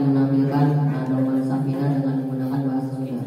menampilkan Doman Safina dengan menggunakan bahasa Sunda.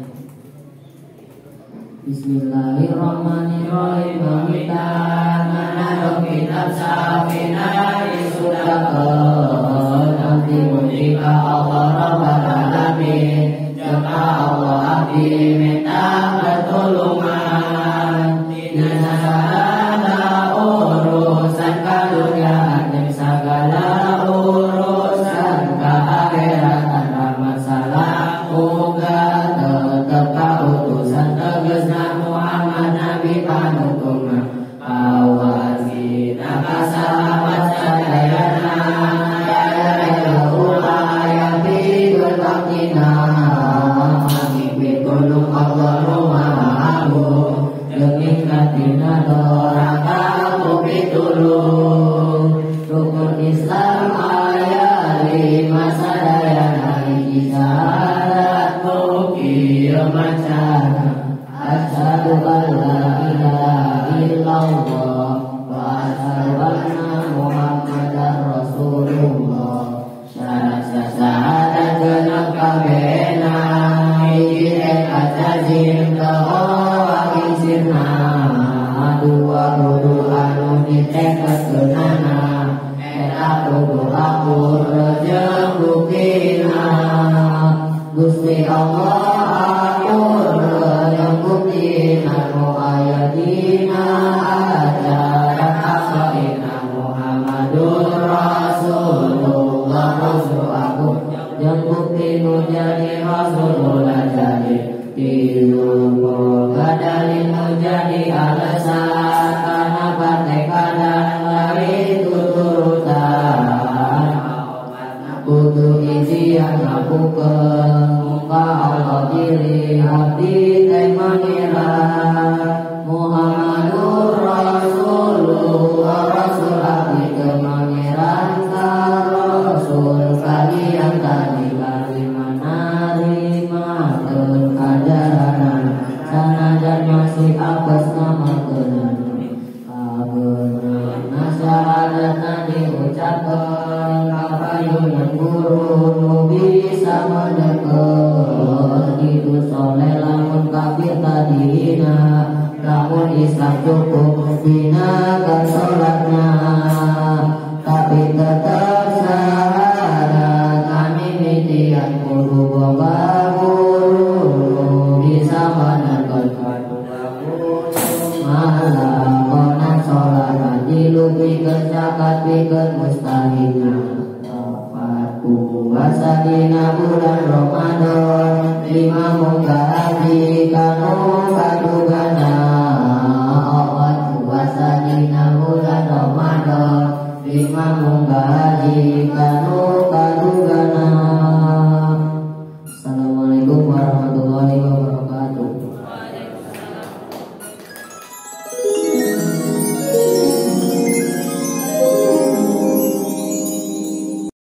Bismillahirrahmanirrahim. Pamitan menadong kitab Safina disudahkan nanti mujika Allah Rabbal Alamin. Jika Allah abdi minta pertolongan, tidak segala urusan kadunia dan segala urusan keakhiran tanpa masalah. Muga tetap kautusan tegasna Muhammad Nabi panutuna awasina kasahabat sadayana ya ulah ya bidul baktina mangipit kulung Allahumma ma'ahu demi katina doraka kupitulung rukun Islam ayat 5 sadayana isyarat mukir macana asyhadu an la ilaha illallah wa asyhadu anna Muhammadar Rasulullah. Syarat syahadat genep kabehna hiji kajazim kawakin sirna dua kudu anu ditekeskeunana eta kudu akur jeung buktina. Gusti Allah akur jeung buktina nu aya dina ajaran asalina Muhammadur Rasulullah Rasul aku jeung bukti nu jadi Rasulullah jadi ilmu gadalin nu jadi alasan kenapa tekadan lari tuturutan kudu izian ngapukeun muka Allah diri abdi teh mangira Muhammadur Rasulullah Rasul abdi teh mangiran ka Rasul kalian tadi kalimana rimakeun ajaran sanajan masih apes ngamakeun kabeunang nasyahadatna diucapkeun kapayunan guru nu bisa mendekeun itu soleh lamun kafir tadina lamun Islam cukup binakan sholatna tapi tetap syahadat kami mitian kudu boga guru bisa mendekeun malam konan sholat haji lupikeun zakat pikeun mustahilna puasa dina bulan Ramadan 5 muka haji kanu kadugana